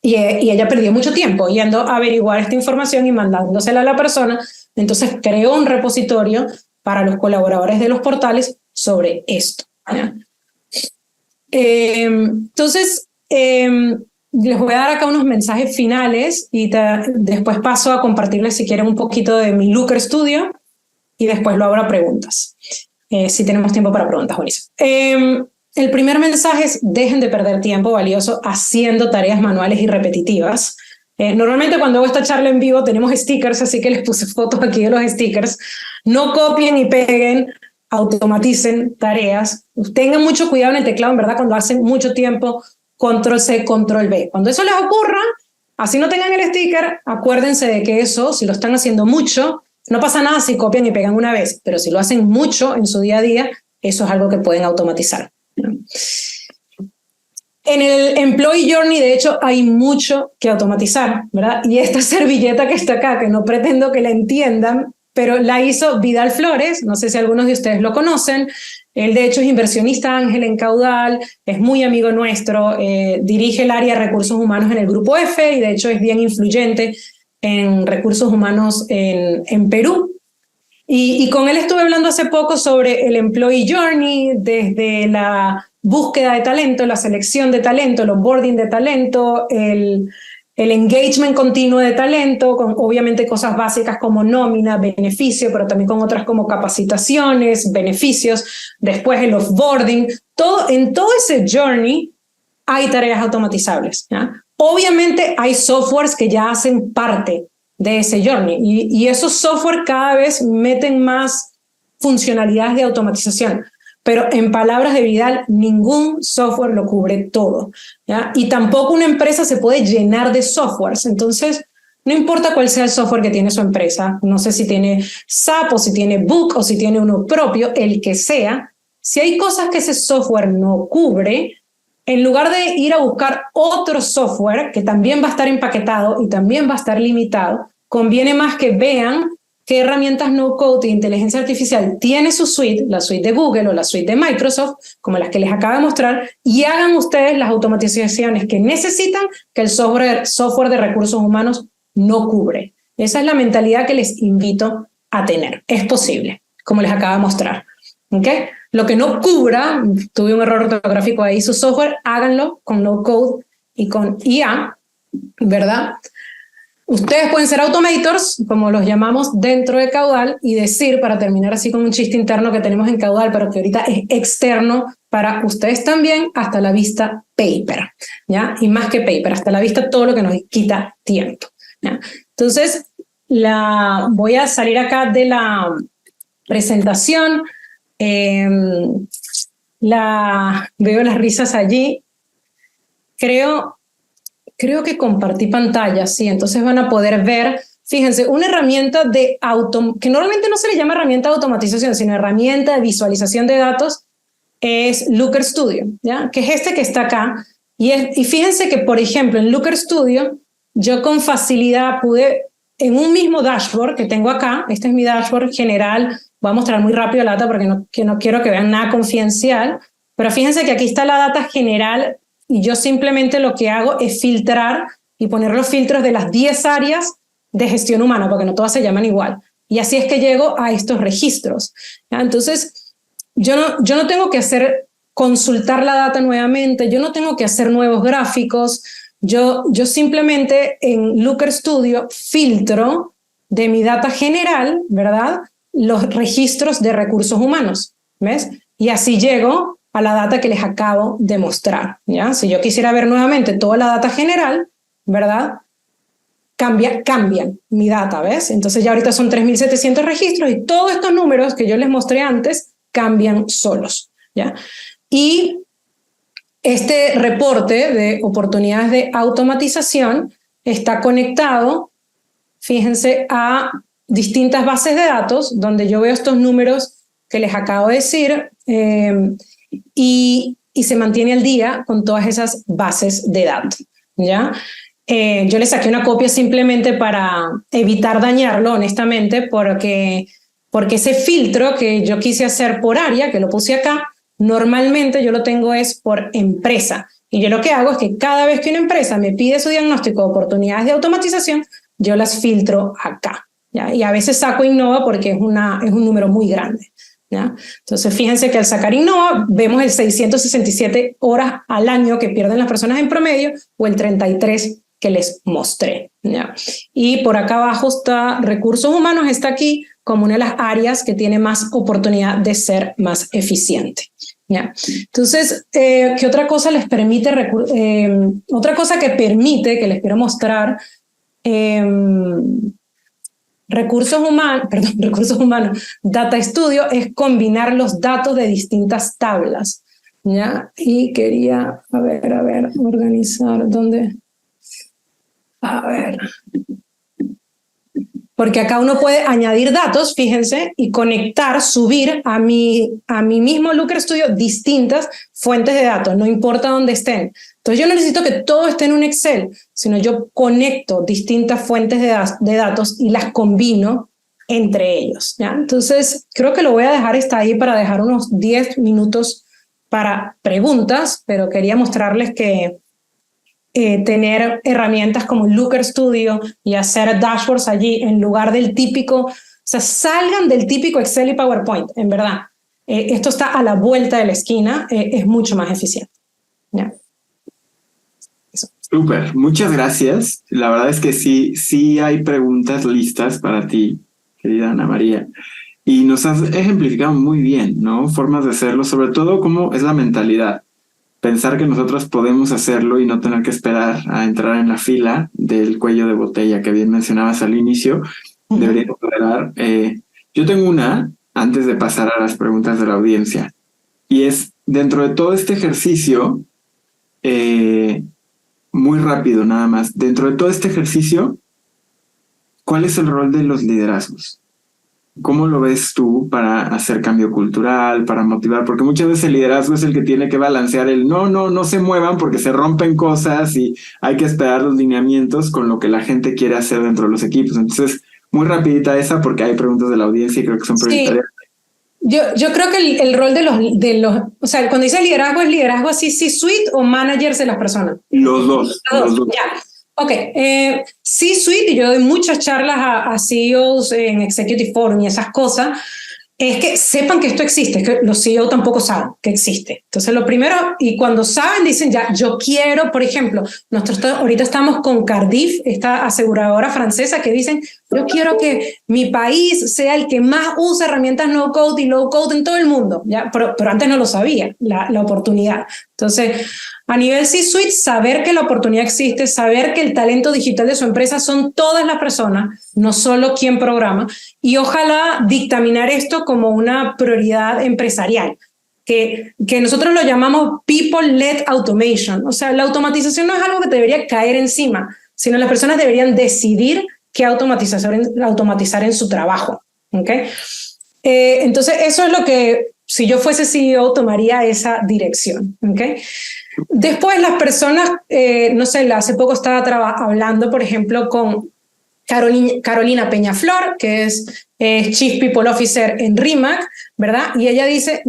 [SPEAKER 1] y ella perdió mucho tiempo yendo a averiguar esta información y mandándosela a la persona. Entonces creó un repositorio para los colaboradores de los portales sobre esto, ¿ya? Entonces, les voy a dar acá unos mensajes finales y después paso a compartirles, si quieren, un poquito de mi Looker Studio y después lo abro a preguntas. Si tenemos tiempo para preguntas, buenísimo. El primer mensaje es: dejen de perder tiempo valioso haciendo tareas manuales y repetitivas. Normalmente cuando hago esta charla en vivo tenemos stickers, así que les puse fotos aquí de los stickers. No copien y peguen, automaticen tareas. Tengan mucho cuidado en el teclado, en verdad, cuando hacen mucho tiempo, Control-C, Control-V. Cuando eso les ocurra, así no tengan el sticker, acuérdense de que eso, si lo están haciendo mucho, no pasa nada si copian y pegan una vez, pero si lo hacen mucho en su día a día, eso es algo que pueden automatizar. En el Employee Journey, de hecho, hay mucho que automatizar, ¿verdad? Y esta servilleta que está acá, que no pretendo que la entiendan, pero la hizo Vidal Flores, no sé si algunos de ustedes lo conocen. Él, de hecho, es inversionista ángel en Caudal, es muy amigo nuestro, dirige el área de recursos humanos en el Grupo F y, de hecho, es bien influyente en recursos humanos en Perú. Y con él estuve hablando hace poco sobre el Employee Journey, desde la búsqueda de talento, la selección de talento, el onboarding de talento, el engagement continuo de talento, con obviamente cosas básicas como nómina, beneficio, pero también con otras como capacitaciones, beneficios, después el offboarding. En todo ese journey hay tareas automatizables, ¿ya? Obviamente hay softwares que ya hacen parte de ese journey y esos software cada vez meten más funcionalidades de automatización, pero en palabras de Vidal, ningún software lo cubre todo, ¿ya? Y tampoco una empresa se puede llenar de softwares. Entonces, no importa cuál sea el software que tiene su empresa, no sé si tiene SAP o si tiene Book o si tiene uno propio, el que sea, si hay cosas que ese software no cubre, en lugar de ir a buscar otro software que también va a estar empaquetado y también va a estar limitado, conviene más que vean qué herramientas no-code de inteligencia artificial tiene su suite, la suite de Google o la suite de Microsoft, como las que les acabo de mostrar, y hagan ustedes las automatizaciones que necesitan que el software de recursos humanos no cubre. Esa es la mentalidad que les invito a tener. Es posible, como les acabo de mostrar. ¿Okay? Lo que no cubra, tuve un error ortográfico ahí, su software, háganlo con no-code y con IA, ¿verdad? Ustedes pueden ser automators, como los llamamos dentro de Caudal, y decir, para terminar así con un chiste interno que tenemos en Caudal, pero que ahorita es externo para ustedes también, hasta la vista paper, ¿ya? Y más que paper, hasta la vista todo lo que nos quita tiempo, ¿ya? Entonces, voy a salir acá de la presentación. Veo las risas allí. Creo que compartí pantalla, sí, entonces van a poder ver, fíjense, una herramienta que normalmente no se le llama herramienta de automatización, sino herramienta de visualización de datos, es Looker Studio, ¿ya? Que es este que está acá. Y fíjense que, por ejemplo, en Looker Studio, yo con facilidad pude, en un mismo dashboard que tengo acá, este es mi dashboard general, voy a mostrar muy rápido la data porque no quiero que vean nada confidencial, pero fíjense que aquí está la data general y yo simplemente lo que hago es filtrar y poner los filtros de las 10 áreas de gestión humana, porque no todas se llaman igual. Y así es que llego a estos registros, ¿ya? Entonces, yo no tengo que consultar la data nuevamente, yo no tengo que hacer nuevos gráficos, yo simplemente en Looker Studio filtro de mi data general, ¿verdad?, los registros de recursos humanos, ¿ves? Y así llego a la data que les acabo de mostrar, ¿ya? Si yo quisiera ver nuevamente toda la data general, ¿verdad?, cambian mi data, ¿ves? Entonces ya ahorita son 3.700 registros y todos estos números que yo les mostré antes cambian solos, ¿ya? Y este reporte de oportunidades de automatización está conectado, fíjense, a distintas bases de datos donde yo veo estos números que les acabo de decir y se mantiene al día con todas esas bases de datos, ¿ya? Yo le saqué una copia simplemente para evitar dañarlo, honestamente, porque ese filtro que yo quise hacer por área, que lo puse acá, normalmente yo lo tengo es por empresa. Y yo lo que hago es que cada vez que una empresa me pide su diagnóstico de oportunidades de automatización, yo las filtro acá, ¿ya? Y a veces saco Innova porque es un número muy grande, ¿ya? Entonces, fíjense que al sacar Innova, vemos el 667 horas al año que pierden las personas en promedio o el 33 que les mostré, ¿ya? Y por acá abajo está recursos humanos, está aquí como una de las áreas que tiene más oportunidad de ser más eficiente, ¿ya? Entonces, ¿qué otra cosa les permite? Otra cosa que permite, que les quiero mostrar, recursos humanos, Data Studio, es combinar los datos de distintas tablas, ¿ya? Y quería, a ver, organizar, ¿dónde? A ver. Porque acá uno puede añadir datos, fíjense, y conectar, subir a mi mismo Looker Studio distintas fuentes de datos, no importa dónde estén. Entonces yo no necesito que todo esté en un Excel, sino yo conecto distintas fuentes de datos y las combino entre ellos, ¿ya? Entonces creo que lo voy a dejar ahí para dejar unos 10 minutos para preguntas, pero quería mostrarles que tener herramientas como Looker Studio y hacer dashboards allí en lugar del típico, o sea, salgan del típico Excel y PowerPoint, en verdad. Esto está a la vuelta de la esquina, es mucho más eficiente, ¿ya?
[SPEAKER 2] Súper, muchas gracias. La verdad es que sí hay preguntas listas para ti, querida Ana María. Y nos has ejemplificado muy bien, ¿no? Formas de hacerlo, sobre todo cómo es la mentalidad. Pensar que nosotros podemos hacerlo y no tener que esperar a entrar en la fila del cuello de botella que bien mencionabas al inicio, debería tolerar. Yo tengo una, antes de pasar a las preguntas de la audiencia, y es, dentro de todo este ejercicio, muy rápido nada más, dentro de todo este ejercicio, ¿cuál es el rol de los liderazgos? ¿Cómo lo ves tú para hacer cambio cultural, para motivar? Porque muchas veces el liderazgo es el que tiene que balancear el no se muevan porque se rompen cosas y hay que esperar los lineamientos con lo que la gente quiere hacer dentro de los equipos. Entonces, muy rapidita esa porque hay preguntas de la audiencia y creo que son prioritarias.
[SPEAKER 1] Sí. Yo creo que el rol de los, o sea, cuando dice liderazgo, ¿es liderazgo así C-suite o managers de las personas?
[SPEAKER 2] Los dos.
[SPEAKER 1] Ya. Ok, C-suite, y yo doy muchas charlas a CEOs en Executive Forum y esas cosas. es que sepan que esto existe, es que los CEO tampoco saben que existe. Entonces, lo primero, y cuando saben, dicen ya, yo quiero, por ejemplo, nosotros ahorita estamos con Cardif, esta aseguradora francesa, que dicen, yo quiero que mi país sea el que más usa herramientas no-code y low-code en todo el mundo, ¿ya? Pero antes no lo sabía, la oportunidad. Entonces, a nivel C-Suite, saber que la oportunidad existe, saber que el talento digital de su empresa son todas las personas, no solo quien programa, y ojalá dictaminar esto como una prioridad empresarial, que nosotros lo llamamos People-Led Automation. O sea, la automatización no es algo que te debería caer encima, sino las personas deberían decidir qué automatizar en su trabajo. ¿Okay? Entonces, eso es lo que, si yo fuese CEO, tomaría esa dirección. ¿Okay? Después, las personas, no sé, hace poco estaba hablando, por ejemplo, con Carolina Peñaflor, que es Chief People Officer en RIMAC, ¿verdad? Y ella dice,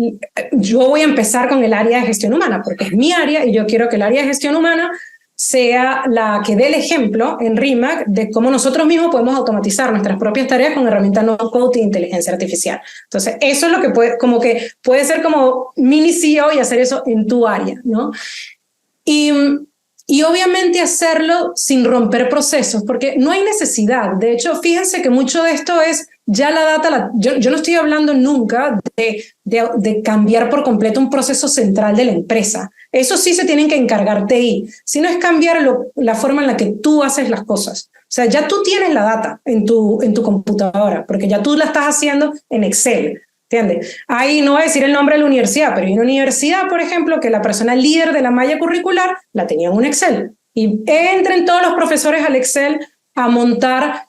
[SPEAKER 1] yo voy a empezar con el área de gestión humana, porque es mi área y yo quiero que el área de gestión humana sea la que dé el ejemplo en RIMAC de cómo nosotros mismos podemos automatizar nuestras propias tareas con herramientas no-code e inteligencia artificial. Entonces, eso es lo que puede ser como mini CEO y hacer eso en tu área, ¿no? Y obviamente hacerlo sin romper procesos, porque no hay necesidad. De hecho, fíjense que mucho de esto es ya la data. Yo no estoy hablando nunca de cambiar por completo un proceso central de la empresa. Eso sí se tienen que encargar TI, sino es cambiar la forma en la que tú haces las cosas. O sea, ya tú tienes la data en tu computadora, porque ya tú la estás haciendo en Excel. ¿Entiendes? Ahí no voy a decir el nombre de la universidad, pero hay una universidad, por ejemplo, que la persona líder de la malla curricular la tenía en un Excel. Y entren todos los profesores al Excel a montar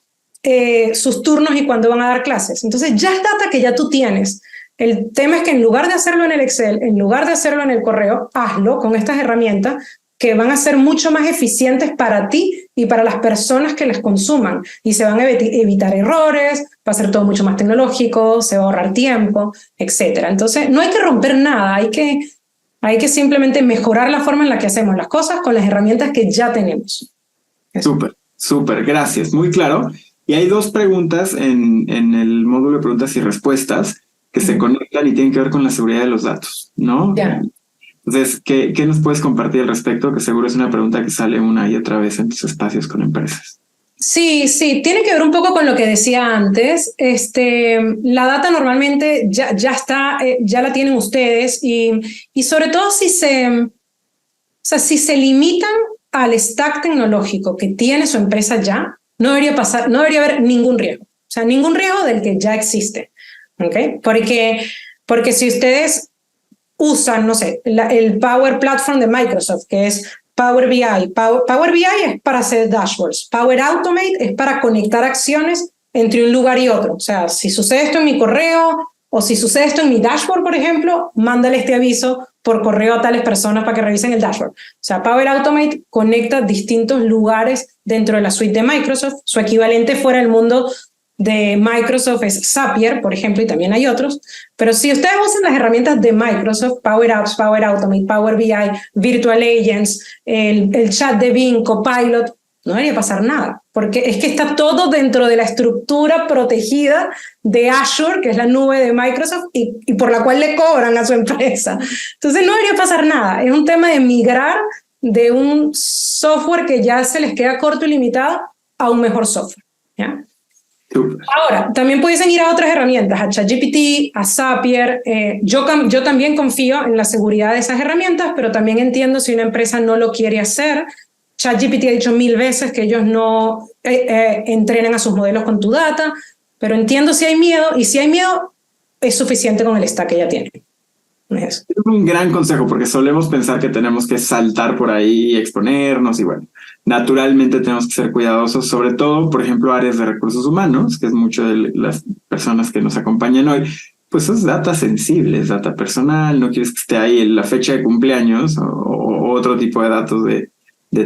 [SPEAKER 1] sus turnos y cuándo van a dar clases. Entonces ya es data que ya tú tienes. El tema es que en lugar de hacerlo en el Excel, en lugar de hacerlo en el correo, hazlo con estas herramientas que van a ser mucho más eficientes para ti y para las personas que las consuman. Y se van a evitar errores, va a ser todo mucho más tecnológico, se va a ahorrar tiempo, etc. Entonces, no hay que romper nada, hay que simplemente mejorar la forma en la que hacemos las cosas con las herramientas que ya tenemos.
[SPEAKER 2] Súper, gracias, muy claro. Y hay dos preguntas en el módulo de preguntas y respuestas que se conectan y tienen que ver con la seguridad de los datos, ¿no?
[SPEAKER 1] Ya.
[SPEAKER 2] Entonces, ¿qué nos puedes compartir al respecto? Que seguro es una pregunta que sale una y otra vez en tus espacios con empresas.
[SPEAKER 1] Sí, tiene que ver un poco con lo que decía antes. La data normalmente ya está, ya la tienen ustedes y sobre todo si se limitan al stack tecnológico que tiene su empresa ya, no debería haber ningún riesgo. O sea, ningún riesgo del que ya existe. ¿Okay? Porque si ustedes usan, no sé, el Power Platform de Microsoft, que es Power BI. Power BI es para hacer dashboards. Power Automate es para conectar acciones entre un lugar y otro. O sea, si sucede esto en mi correo o si sucede esto en mi dashboard, por ejemplo, mándale este aviso por correo a tales personas para que revisen el dashboard. O sea, Power Automate conecta distintos lugares dentro de la suite de Microsoft. Su equivalente fuera del mundo de Microsoft es Zapier, por ejemplo, y también hay otros. Pero si ustedes usan las herramientas de Microsoft, Power Apps, Power Automate, Power BI, Virtual Agents, el chat de Bing, Copilot, no debería pasar nada, porque es que está todo dentro de la estructura protegida de Azure, que es la nube de Microsoft, y por la cual le cobran a su empresa. Entonces no debería pasar nada. Es un tema de migrar de un software que ya se les queda corto y limitado a un mejor software. ¿Ya? Ahora, también pudiesen ir a otras herramientas, a ChatGPT, a Zapier. Yo también confío en la seguridad de esas herramientas, pero también entiendo si una empresa no lo quiere hacer. ChatGPT ha dicho 1000 veces que ellos no entrenan a sus modelos con tu data, pero entiendo si hay miedo, y si hay miedo, es suficiente con el stack que ya tienen.
[SPEAKER 2] Es un gran consejo, porque solemos pensar que tenemos que saltar por ahí y exponernos, y bueno, naturalmente tenemos que ser cuidadosos, sobre todo, por ejemplo, áreas de recursos humanos, que es mucho de las personas que nos acompañan hoy, pues es data sensible, es data personal, no quieres que esté ahí la fecha de cumpleaños o otro tipo de datos de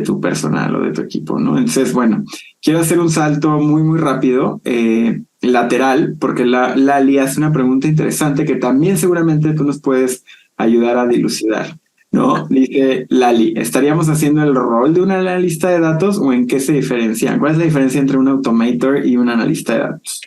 [SPEAKER 2] tu personal o de tu equipo, ¿no? Entonces, bueno, quiero hacer un salto muy, muy rápido, lateral, porque Lali hace una pregunta interesante que también seguramente tú nos puedes ayudar a dilucidar, ¿no? Dice Lali, ¿estaríamos haciendo el rol de un analista de datos o en qué se diferencian? ¿Cuál es la diferencia entre un automator y un analista de datos?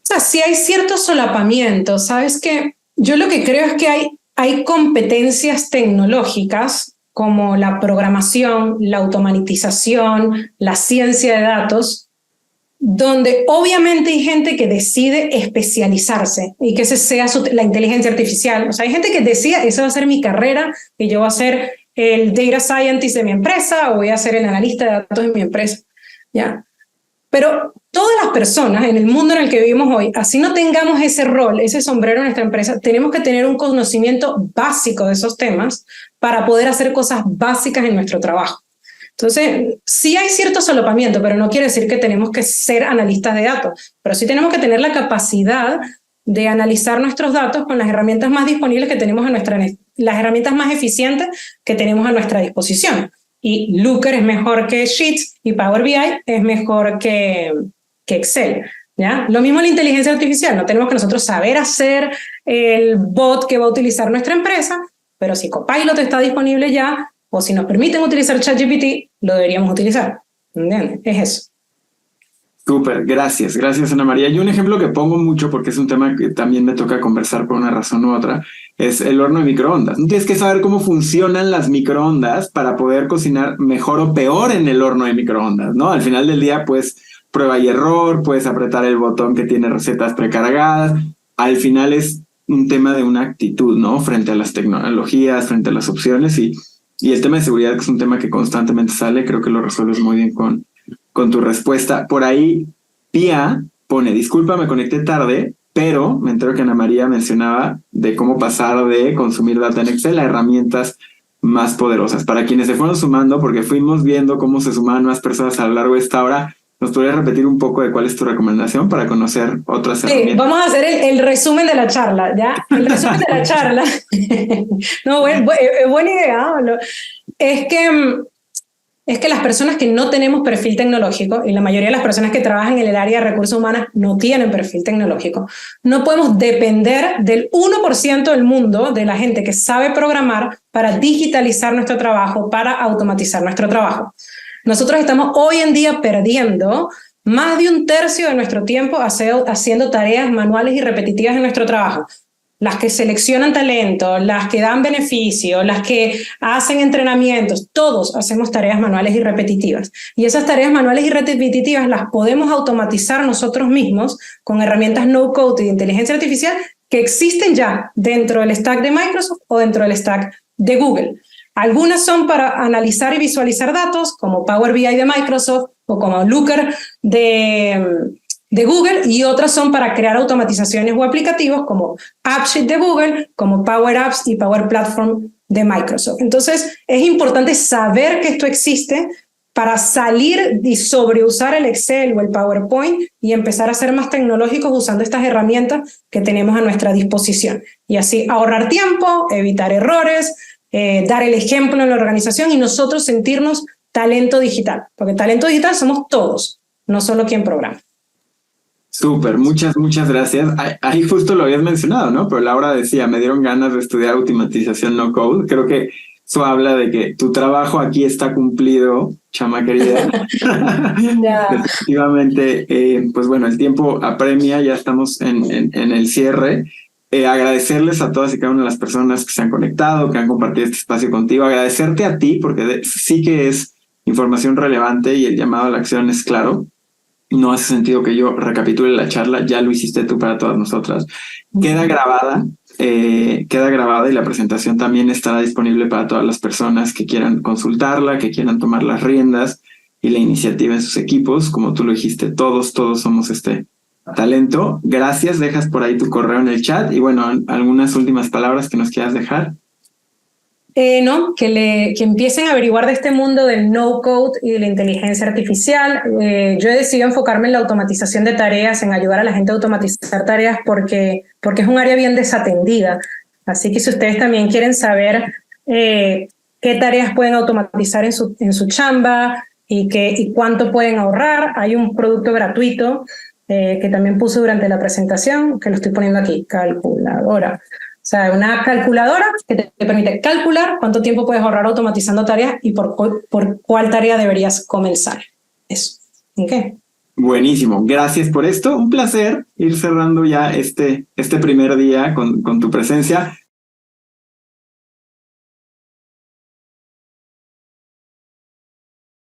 [SPEAKER 1] sea, sí hay cierto solapamiento. ¿Sabes qué? Yo lo que creo es que hay competencias tecnológicas como la programación, la automatización, la ciencia de datos, donde obviamente hay gente que decide especializarse y que ese sea la inteligencia artificial. O sea, hay gente que decide, esa va a ser mi carrera y yo voy a ser el data scientist de mi empresa o voy a ser el analista de datos de mi empresa, ¿ya? Pero todas las personas en el mundo en el que vivimos hoy, así no tengamos ese rol, ese sombrero en nuestra empresa, tenemos que tener un conocimiento básico de esos temas para poder hacer cosas básicas en nuestro trabajo. Entonces, sí hay cierto solapamiento, pero no quiere decir que tenemos que ser analistas de datos, pero sí tenemos que tener la capacidad de analizar nuestros datos con las herramientas más disponibles que tenemos las herramientas más eficientes que tenemos a nuestra disposición. Y Looker es mejor que Sheets y Power BI es mejor que Excel, ¿ya? Lo mismo la inteligencia artificial, no tenemos que nosotros saber hacer el bot que va a utilizar nuestra empresa, pero si Copilot está disponible ya, o si nos permiten utilizar ChatGPT, lo deberíamos utilizar. ¿Entiendes? Es eso.
[SPEAKER 2] Súper, gracias Ana María. Y un ejemplo que pongo mucho porque es un tema que también me toca conversar por una razón u otra, es el horno de microondas. No tienes que saber cómo funcionan las microondas para poder cocinar mejor o peor en el horno de microondas, ¿no? Al final del día, pues, prueba y error, puedes apretar el botón que tiene recetas precargadas. Al final es un tema de una actitud, ¿no? Frente a las tecnologías, frente a las opciones y el tema de seguridad, que es un tema que constantemente sale, creo que lo resuelves muy bien con tu respuesta. Por ahí, Pia pone, disculpa, me conecté tarde, pero me entero que Ana María mencionaba de cómo pasar de consumir data en Excel a herramientas más poderosas. Para quienes se fueron sumando, porque fuimos viendo cómo se sumaban más personas a lo largo de esta hora, ¿nos podrías repetir un poco de cuál es tu recomendación para conocer otras herramientas?
[SPEAKER 1] Sí, vamos a hacer el resumen de la charla, ¿ya? El resumen de la charla. No, buena idea. Es que las personas que no tenemos perfil tecnológico, y la mayoría de las personas que trabajan en el área de recursos humanos no tienen perfil tecnológico, no podemos depender del 1% del mundo, de la gente que sabe programar para digitalizar nuestro trabajo, para automatizar nuestro trabajo. Nosotros estamos hoy en día perdiendo más de 1/3 de nuestro tiempo haciendo tareas manuales y repetitivas en nuestro trabajo. Las que seleccionan talento, las que dan beneficio, las que hacen entrenamientos, todos hacemos tareas manuales y repetitivas. Y esas tareas manuales y repetitivas las podemos automatizar nosotros mismos con herramientas no-code y de inteligencia artificial que existen ya dentro del stack de Microsoft o dentro del stack de Google. Algunas son para analizar y visualizar datos, como Power BI de Microsoft o como Looker de Google, y otras son para crear automatizaciones o aplicativos como AppSheet de Google, como Power Apps y Power Platform de Microsoft. Entonces, es importante saber que esto existe para salir y sobreusar el Excel o el PowerPoint y empezar a ser más tecnológicos usando estas herramientas que tenemos a nuestra disposición. Y así ahorrar tiempo, evitar errores, dar el ejemplo en la organización y nosotros sentirnos talento digital, porque talento digital somos todos, no solo quien programa.
[SPEAKER 2] Súper, muchas gracias. Ahí justo lo habías mencionado, ¿no? Pero Laura decía, me dieron ganas de estudiar automatización no code. Creo que eso habla de que tu trabajo aquí está cumplido, chama querida. Definitivamente, pues bueno, el tiempo apremia, ya estamos en el cierre. Agradecerles a todas y cada una de las personas que se han conectado, que han compartido este espacio contigo. Agradecerte a ti, porque sí que es información relevante y el llamado a la acción es claro. No hace sentido que yo recapitule la charla, ya lo hiciste tú para todas nosotras. Queda grabada y la presentación también estará disponible para todas las personas que quieran consultarla, que quieran tomar las riendas y la iniciativa en sus equipos. Como tú lo dijiste, todos somos este talento. Gracias, dejas por ahí tu correo en el chat y bueno, algunas últimas palabras que nos quieras dejar.
[SPEAKER 1] No, que empiecen a averiguar de este mundo del no-code y de la inteligencia artificial. Yo he decidido enfocarme en la automatización de tareas, en ayudar a la gente a automatizar tareas porque es un área bien desatendida. Así que si ustedes también quieren saber qué tareas pueden automatizar en su chamba y cuánto pueden ahorrar, hay un producto gratuito que también puse durante la presentación, que lo estoy poniendo aquí, calculadora. O sea, una calculadora que te permite calcular cuánto tiempo puedes ahorrar automatizando tareas y por cuál tarea deberías comenzar. Eso. ¿Ok?
[SPEAKER 2] Buenísimo, gracias por esto. Un placer ir cerrando ya este primer día con tu presencia.